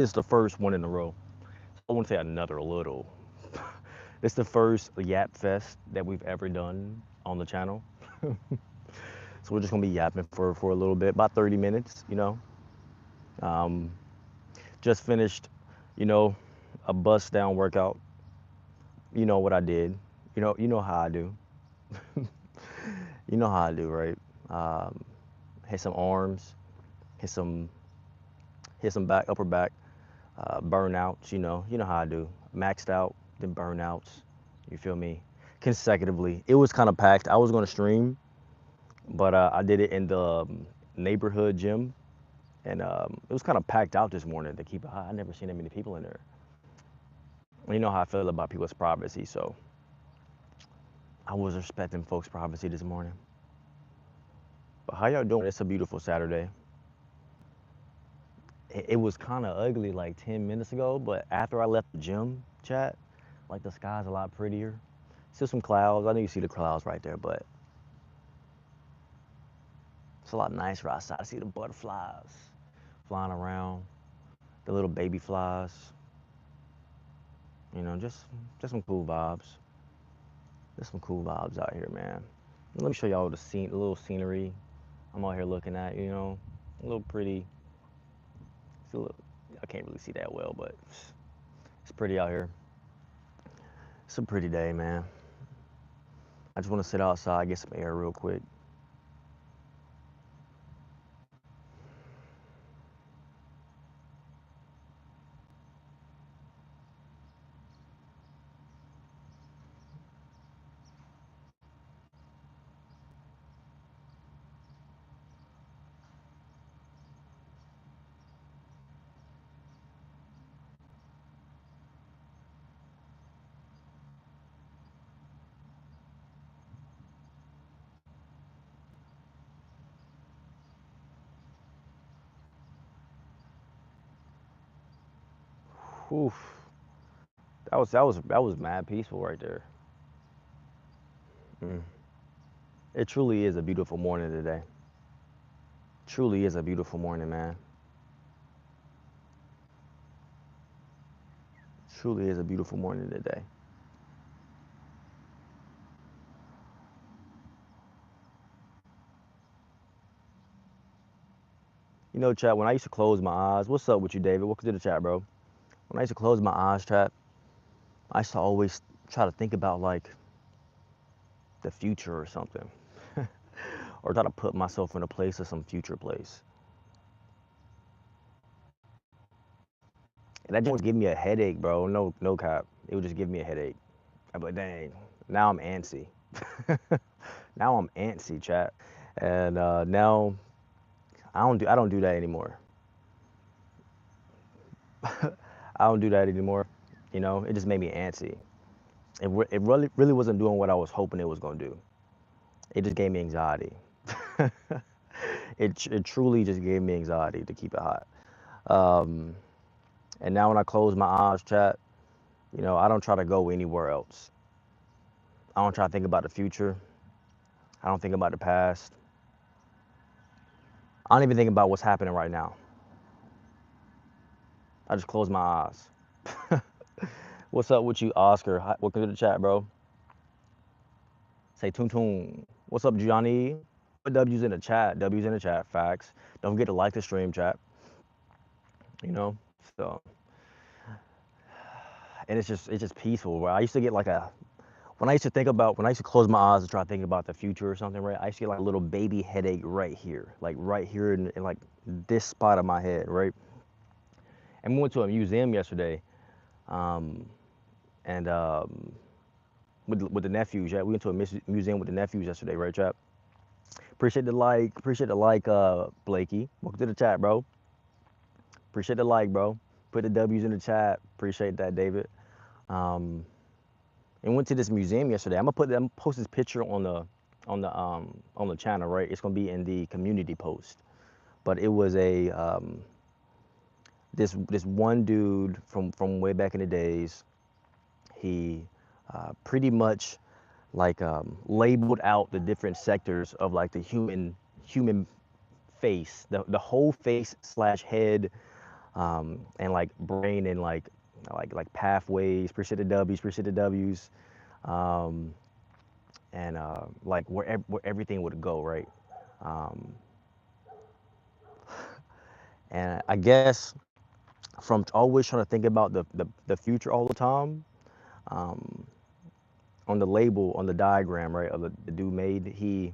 It's the first one in a row. I wouldn't say another little. It's the first Yap Fest that we've ever done on the channel. So we're just gonna be yapping for a little bit, about 30 minutes, you know. Um, just finished, you know, a bust down workout. You know what I did. You know how I do. You know how I do, right? Um, hit some arms, hit some hit some back, upper back, burnouts. You know how I do. Maxed out, then burnouts. You feel me? Consecutively. It was kind of packed. I was gonna stream, but I did it in the neighborhood gym, and it was kind of packed out this morning to keep it high. I never seen that many people in there. You know how I feel about people's privacy, so I was respecting folks' privacy this morning. But how y'all doing? It's a beautiful Saturday. It was kind of ugly like 10 minutes ago, but after I left the gym, chat, like the sky's a lot prettier. Still some clouds. I know you see the clouds right there, but it's a lot nicer outside. I see the butterflies flying around, the little baby flies. You know, just some cool vibes. Just some cool vibes out here, man. Let me show y'all the little scenery I'm out here looking at. You know, a little pretty. It's a little, I can't really see that well, but it's pretty out here. It's a pretty day, man. I just want to sit outside, get some air real quick. Oof. That was mad peaceful right there. Mm. It truly is a beautiful morning today. Truly is a beautiful morning, man. Truly is a beautiful morning today. You know, chat, when I used to close my eyes, what's up with you, David? Welcome to the chat, bro. When I used to close my eyes, chat, I used to always try to think about like the future or something. Or try to put myself in a place of some future place. And that just would give me a headache, bro. No cap. It would just give me a headache. I'm like, dang, now I'm antsy. Now I'm antsy, chat. And now I don't do that anymore. I don't do that anymore. You know, it just made me antsy. It really wasn't doing what I was hoping it was gonna do. It just gave me anxiety. It truly just gave me anxiety to keep it hot. Um, and now when I close my eyes, chat, you know, I don't try to go anywhere else. I don't try to think about the future. I don't think about the past. I don't even think about what's happening right now. I just close my eyes. What's up with you, Oscar? Welcome to the chat, bro. Say toon toon. What's up, Johnny? Put W's in the chat. W's in the chat. Facts. Don't forget to like the stream, chat. You know. So, and it's just peaceful. Where I used to get like a when I used to close my eyes and try to think about the future or something, right? I used to get like a little baby headache right here in like this spot of my head, right? And we went to a museum yesterday, um, and with the nephews. Yeah, we went to a museum with the nephews yesterday, right, chap? Appreciate the like, Blakey. Welcome to the chat, bro. Appreciate the like, bro. Put the W's in the chat. Appreciate that, David. Um, and went to this museum yesterday. I'm gonna post this picture on the channel, right? It's gonna be in the community post. But it was a this one dude from way back in the days. He pretty much like labeled out the different sectors of like the human face, the whole face slash head, and like brain and like pathways, appreciate the W's, appreciate the W's, um, and like where everything would go, right? Um, and I guess from always trying to think about the future all the time, um, on the label, on the diagram, right, of the dude made,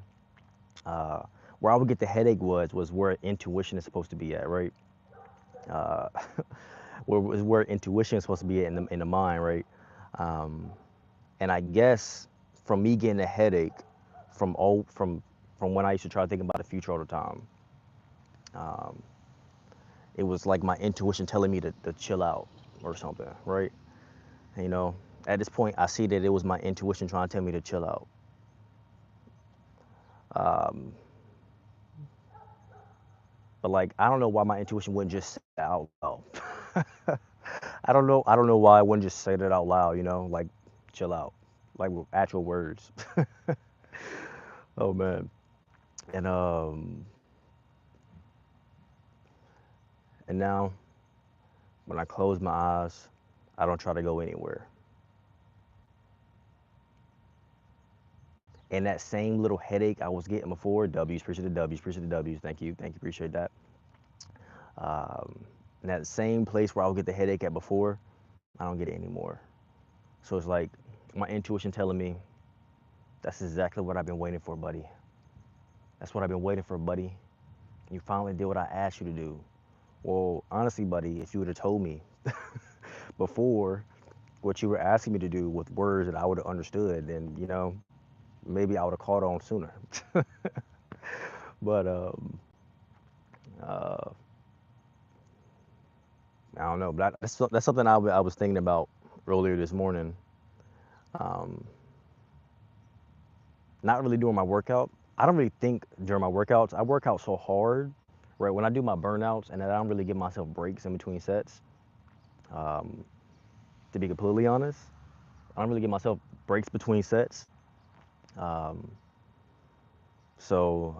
uh, where I would get the headache was where intuition is supposed to be at, right? Uh, where intuition is supposed to be at in the mind, right? Um, and I guess from me getting a headache from all from when I used to try to think about the future all the time, um, it was like my intuition telling me to chill out or something, right? You know, at this point, I see that it was my intuition trying to tell me to chill out. Um, but like, I don't know why my intuition wouldn't just say it out loud. I don't know. I don't know why I wouldn't just say that out loud. You know, like, chill out, like with actual words. Oh man. And and now when I close my eyes, I don't try to go anywhere. And that same little headache I was getting before, W's, appreciate the W's, appreciate the W's. Thank you, appreciate that. Um, and that same place where I would get the headache at before, I don't get it anymore. So it's like my intuition telling me that's exactly what I've been waiting for, buddy. That's what I've been waiting for, buddy. You finally did what I asked you to do. Well, honestly, buddy, if you would have told me before what you were asking me to do with words that I would have understood, then maybe I would have caught on sooner. But uh, I don't know. But that's something I was thinking about earlier this morning. Um, Not really doing my workout. I don't really think during my workouts. I work out so hard, right? When I do my burnouts, and then I don't really give myself breaks in between sets. Um, to be completely honest, I don't really give myself breaks between sets. Um, so,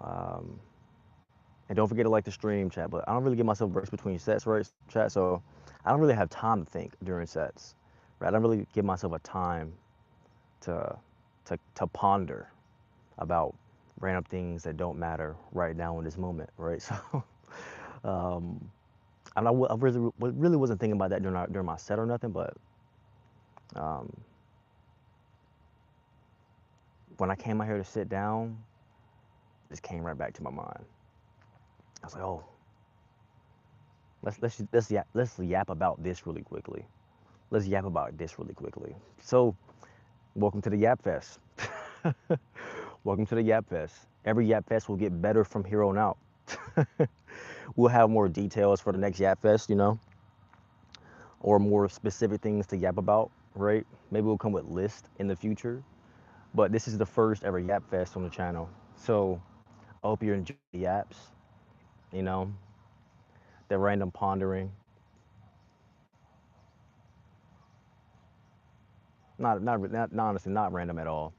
and don't forget to like the stream chat. But I don't really give myself breaks between sets, right? Chat. So I don't really have time to think during sets, right? I don't really give myself a time to to ponder about random things that don't matter right now in this moment, right? So, um, and I really wasn't thinking about that during my set or nothing, but um, when I came out here to sit down, this came right back to my mind. I was like, oh, let's yap about this really quickly. Let's yap about this really quickly. So, welcome to the Yap Fest. Welcome to the Yap Fest. Every Yap Fest will get better from here on out. We'll have more details for the next Yap Fest, or more specific things to yap about, right? Maybe we'll come with lists in the future. But this is the first ever Yap Fest on the channel. So I hope you're enjoying the yaps, you know, the random pondering. Not honestly, not random at all.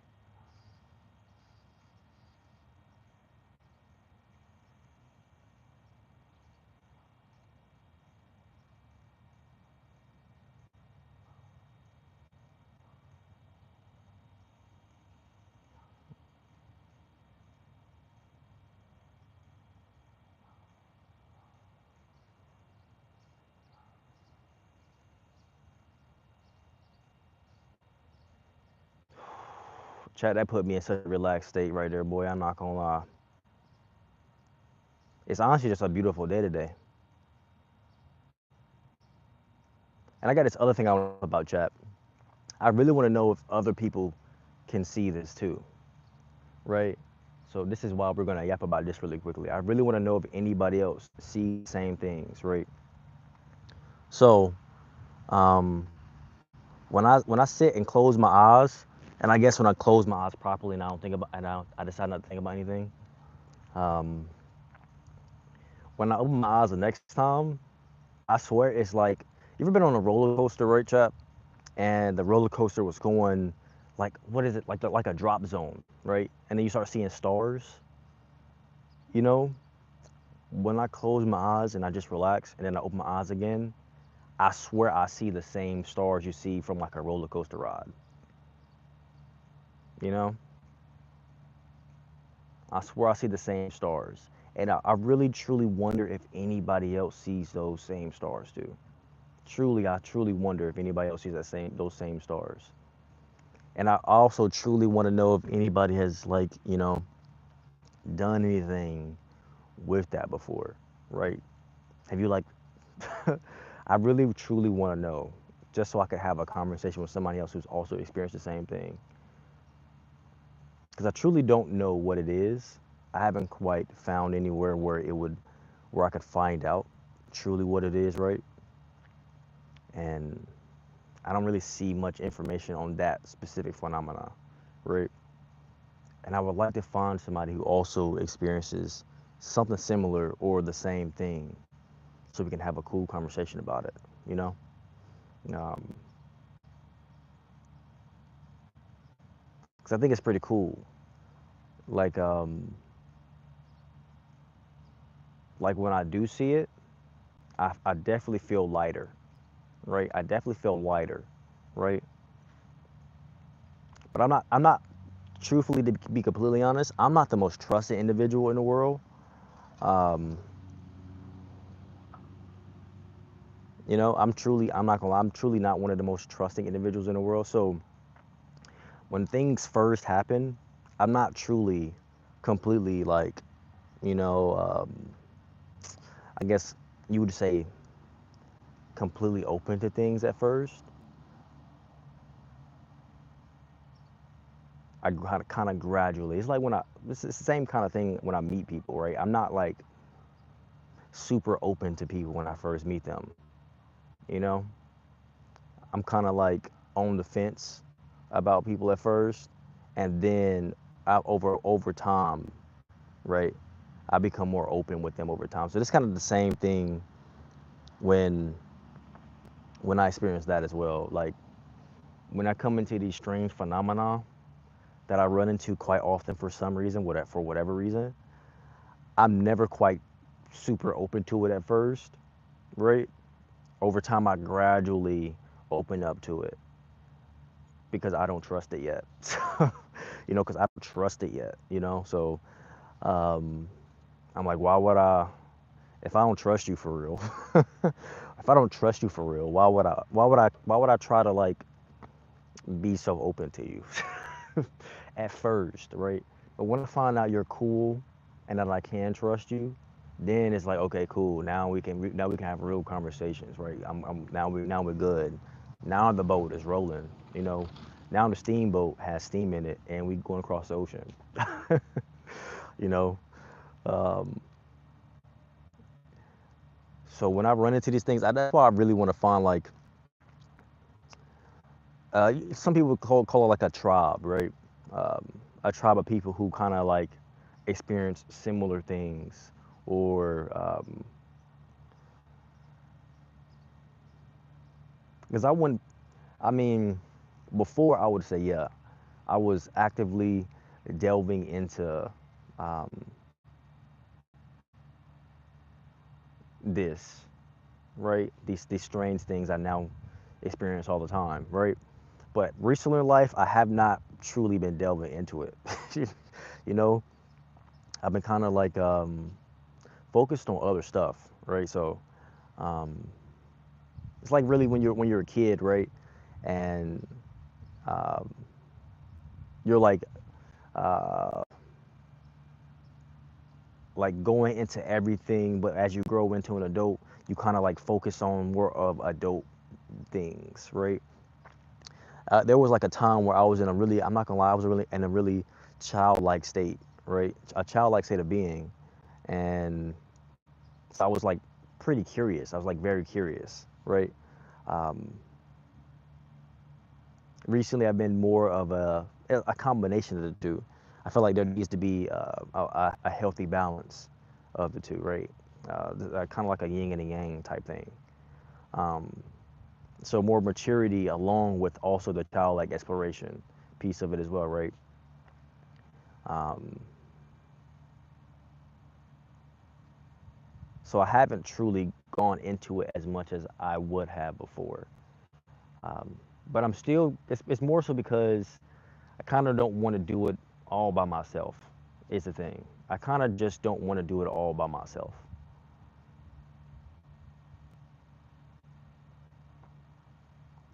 Chat, that put me in such a relaxed state right there, boy. I'm not gonna lie. It's honestly just a beautiful day today. And I got this other thing I want to know about chat. I really want to know if other people can see this too, right? So this is why we're gonna yap about this really quickly. I really want to know if anybody else sees the same things, right? So, um, when I sit and close my eyes, and I guess when I close my eyes properly and I don't think about and I decide not to think about anything. Um, when I open my eyes the next time, I swear it's like you ever been on a roller coaster, right, chap? And the roller coaster was going like what is it like a drop zone, right? And then you start seeing stars, you know, When I close my eyes and I just relax and then I open my eyes again, I swear I see the same stars you see from like a roller coaster ride. You know, I swear I see the same stars. And I really truly wonder if anybody else sees those same stars too. Truly, I truly wonder if anybody else sees those same stars. And I also truly want to know if anybody has like, done anything with that before, right? Have you like I really truly want to know just so I could have a conversation with somebody else who's also experienced the same thing. Because I truly don't know what it is. I haven't quite found anywhere where I could find out truly what it is, right? And I don't really see much information on that specific phenomena, right? And I would like to find somebody who also experiences something similar or the same thing so we can have a cool conversation about it, you know? Um, because I think it's pretty cool. Like, um, like when I do see it, I definitely feel lighter, right? I definitely feel lighter, right? But I'm not, truthfully, to be completely honest, I'm not the most trusted individual in the world. Um, I'm not gonna lie, I'm truly not one of the most trusting individuals in the world. So when things first happen, I'm not truly completely like, you know, I guess you would say completely open to things at first. I kind of gradually. It's like it's the same kind of thing when I meet people, right? I'm not like super open to people when I first meet them, you know? I'm kind of like on the fence about people at first, and then over time, right? I become more open with them over time. So it's kind of the same thing when when I experience that as well. Like when I come into these strange phenomena that I run into quite often for some reason, for whatever reason, I'm never quite super open to it at first, right? Over time, I gradually open up to it because I don't trust it yet. Because I don't trust it yet, So um, I'm like, why would if I don't trust you for real, if I don't trust you for real, why would I try to like be so open to you at first, right? But when I find out you're cool and that I can trust you, then it's like, okay, cool. Now we can have real conversations, right? Now we're good. Now the boat is rolling, you know. Now the steamboat has steam in it, and we going across the ocean. you know. Um, so when I run into these things, that's why I really want to find like some people call it like a tribe, right? A tribe of people who kind of like experience similar things, or because I wouldn't. I mean, before I would say yeah, I was actively delving into um, this, right? These strange things I now experience all the time, right? But recently in life, I have not truly been delving into it. you know, I've been kind of like focused on other stuff, right? So um, it's like really when you're a kid, right? And um, you're uh, like going into everything, but as you grow into an adult, you kind of like focus on more of adult things, right? There was like a time where I'm not gonna lie, I was really in a really childlike state, right? A childlike state of being, and so I was like pretty curious. I was like very curious, right? Um, Recently, I've been more of a combination of the two. I feel like there needs to be a healthy balance of the two, right? Kind of like a yin and a yang type thing. Um, so more maturity along with also the childlike exploration piece of it as well, right? Um, So I haven't truly gone into it as much as I would have before. Um, but I'm still, it's more so because I kind of don't want to do it all by myself, is the thing. I kind of just don't want to do it all by myself.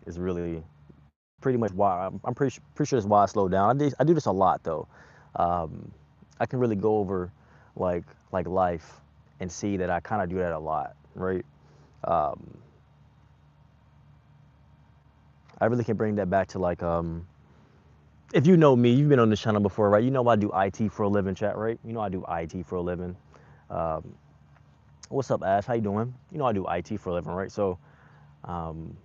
Is really pretty much why I'm pretty sure that's why I slowed down. I do this a lot though. Um, I can really go over like life and see that I kind of do that a lot, right? Um, I really can bring that back to like if you know me, you've been on this channel before, right? You know I do IT for a living, chat, right? You know I do IT for a living. Um, what's up, Ash? How you doing? You know I do IT for a living, right? So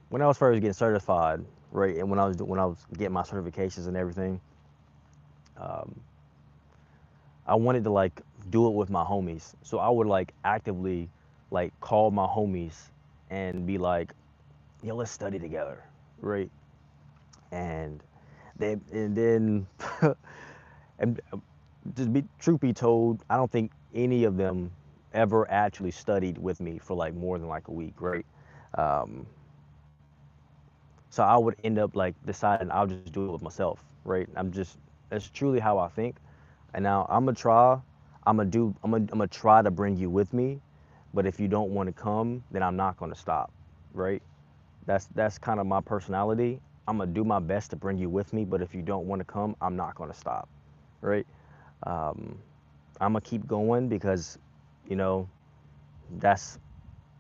when I was first getting certified, right, and when I was getting my certifications and everything, um, I wanted to like do it with my homies. So I would like actively like call my homies and be like, "Yo, let's study together," right? And then and just be truth be told, I don't think any of them ever actually studied with me for like more than like a week, right? Um, so I would end up like deciding I'll just do it with myself, right? That's truly how I think. And now I'm gonna try to bring you with me, but if you don't want to come, then I'm not gonna stop, right? That's kind of my personality. I'm gonna do my best to bring you with me, but if you don't want to come, I'm not gonna stop, right? Um, I'm gonna keep going because, you know, that's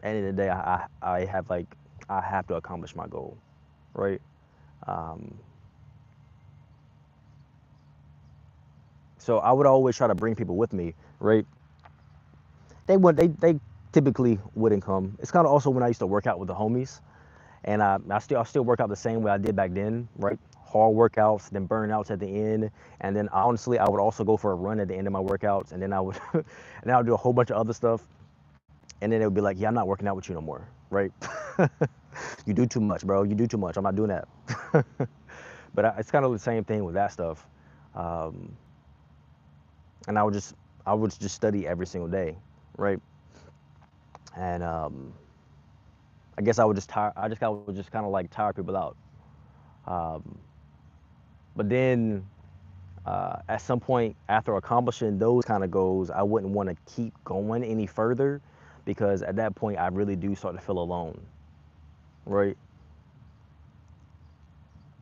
end of the day, I have like I have to accomplish my goal, right? Um, so I would always try to bring people with me, right? They typically wouldn't come. It's kind of also when I used to work out with the homies, and I still work out the same way I did back then, right? Hard workouts, then burnouts at the end, and then honestly, I would also go for a run at the end of my workouts, and then I would and then I would do a whole bunch of other stuff, and then it would be like, yeah, I'm not working out with you no more, right? You do too much, bro. You do too much. I'm not doing that. But it's kind of the same thing with that stuff. Um, and I would just study every single day, right? And I guess I would just kind of like tire people out. Um, but then at some point after accomplishing those kind of goals, I wouldn't want to keep going any further because at that point I really do start to feel alone, right?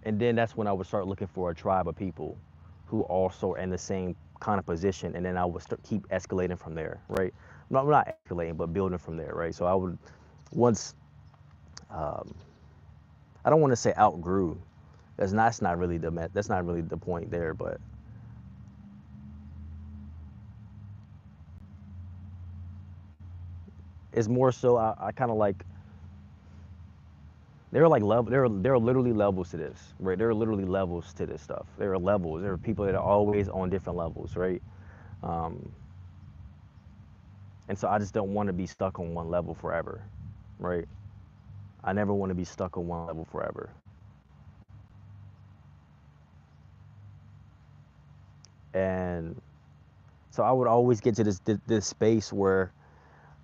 And then that's when I would start looking for a tribe of people who also are in the same kind of position, and then I would keep escalating from there, right? Not escalating, but building from there, right? So I would once um, I don't want to say outgrew. That's not really that's not really the point there, but it's more so I kind of like there are literally levels to this, right? There are literally levels to this stuff. There are levels. There are people that are always on different levels, right? Um, and so I just don't want to be stuck on one level forever, right? I never want to be stuck on one level forever. And so I would always get to this space where,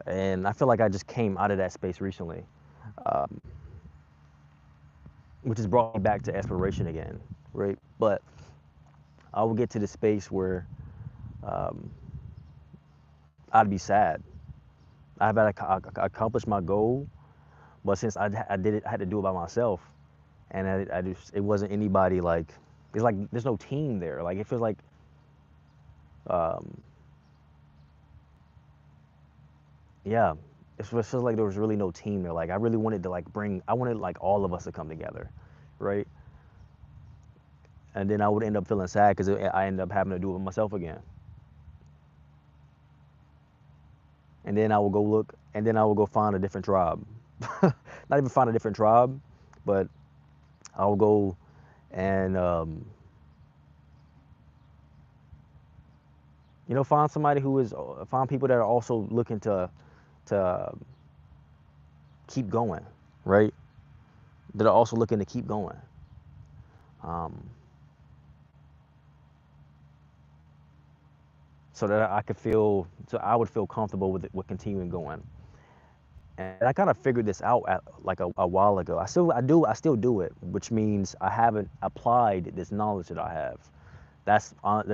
and I feel like I just came out of that space recently, um, which has brought me back to exploration again, right? But I would get to the space where um, I'd be sad. I've accomplished my goal, but since I did it, I had to do it by myself, and I just it wasn't anybody like it's like there's no team there. Like it feels like um, yeah, it feels like there was really no team there. Like I really wanted to like I wanted like all of us to come together, right? And then I would end up feeling sad because I ended up having to do it myself again. And then I will go look, and then I will go find a different tribe. Not even find a different tribe, but I will go and find somebody who is find people that are also looking to keep going, right? That are also looking to keep going. Um, so that I could feel, so I would feel comfortable with it, with continuing going. And I kind of figured this out at, like a while ago. I still do it, which means I haven't applied this knowledge that I have. That's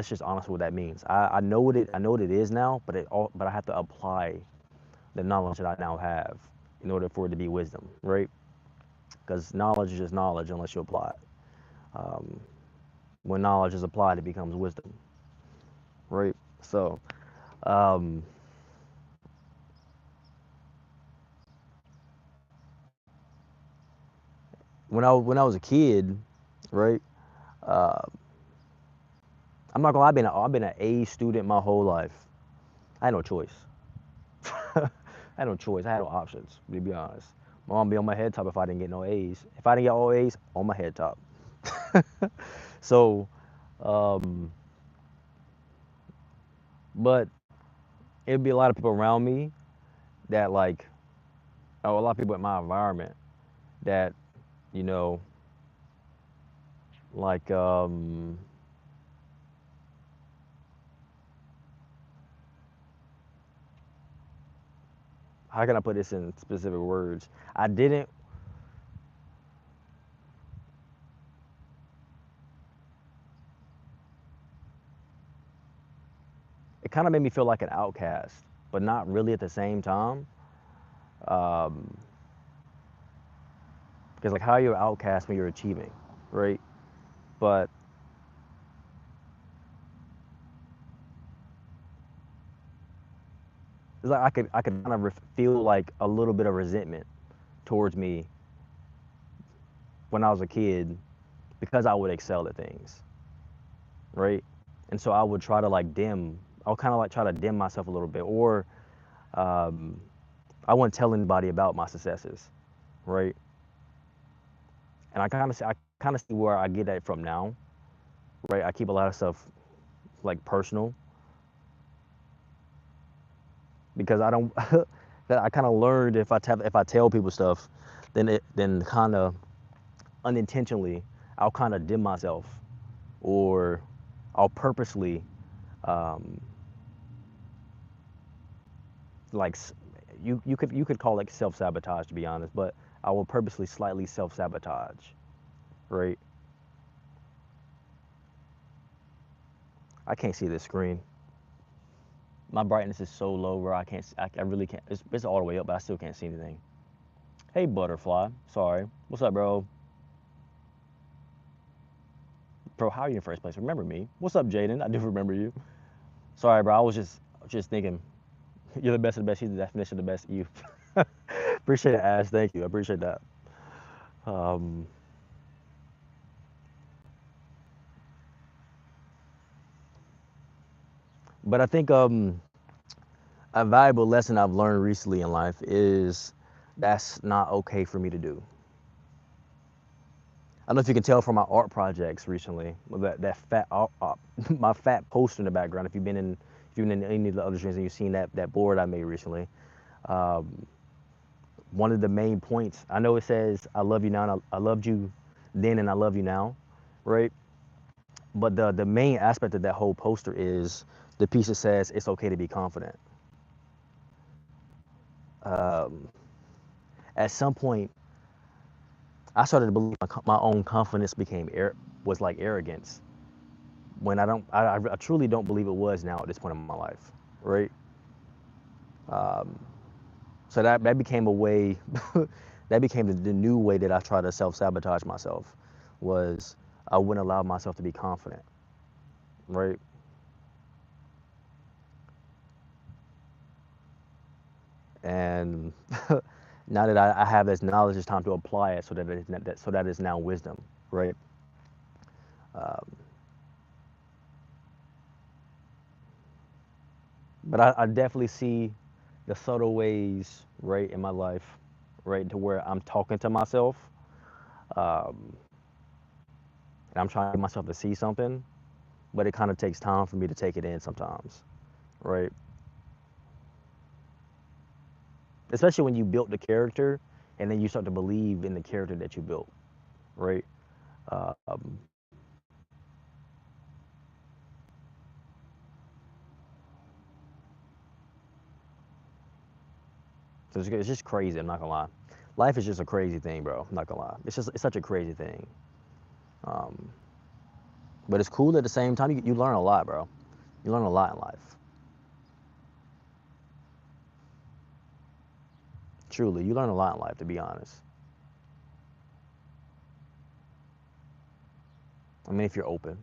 just honestly what that means. I know what it is now, but I have to apply the knowledge that I now have in order for it to be wisdom, right? Because knowledge is just knowledge unless you apply it. Um, when knowledge is applied, it becomes wisdom, right? So um, when I was a kid, right? Uh, I'm not gonna lie, I've been an A student my whole life. I had no choice. I had no choice. I had no options, to be honest. My mom be on my head top if I didn't get no A's. If I didn't get all A's, on my head top. So, um, but it'd be a lot of people around me that like, oh, a lot of people in my environment that, you know, like, how can I put this in specific words? I didn't. It kind of made me feel like an outcast, but not really at the same time. Um, because like, how are you an outcast when you're achieving, right? But it's like I could kind of feel like a little bit of resentment towards me when I was a kid because I would excel at things, right? And so I would try to like I would kind of like try to dim myself a little bit, or um, I wouldn't tell anybody about my successes, right? And I kind of see where I get that from now, right? I keep a lot of stuff like personal because I don't. That I kind of learned if I tell people stuff, then kind of unintentionally I'll kind of dim myself, or I'll purposely um, like you could call it self sabotage, to be honest, but I will purposely slightly self sabotage, right? I can't see this screen. My brightness is so low, bro. I can't. I really can't. It's all the way up, but I still can't see anything. Hey, butterfly. Sorry. What's up, bro? Bro, how are you in first place? Remember me? What's up, Jaden? I do remember you. Sorry, bro. I was just thinking. You're the best of the best. He's the definition of the best. You. Appreciate it, Ash. Thank you. I appreciate that. Um, but I think a valuable lesson I've learned recently in life is that's not okay for me to do. I don't know if you can tell from my art projects recently, that fat my fat poster in the background. If you've been in any of the other streams and you've seen that board I made recently, um, one of the main points, I know it says I love you now, and I loved you then, and I love you now, right? But the main aspect of that whole poster is the piece that says it's okay to be confident. Um, at some point, I started to believe my own confidence was like arrogance, when I truly don't believe it was now at this point in my life, right? Um, so that became a way, that became the new way that I try to self sabotage myself, was I wouldn't allow myself to be confident, right? And now that I have this knowledge, it's time to apply it so that it's now wisdom, right? Um, but I definitely see the subtle ways, right, in my life, right, to where I'm talking to myself, um, and I'm trying to get myself to see something, but it kind of takes time for me to take it in sometimes, right? Especially when you built the character, and then you start to believe in the character that you built, right? Um, it's just crazy. I'm not gonna lie. Life is just a crazy thing, bro. I'm not gonna lie. It's such a crazy thing. Um, but it's cool at the same time. You learn a lot, bro. You learn a lot in life. Truly, you learn a lot in life, to be honest. I mean, if you're open.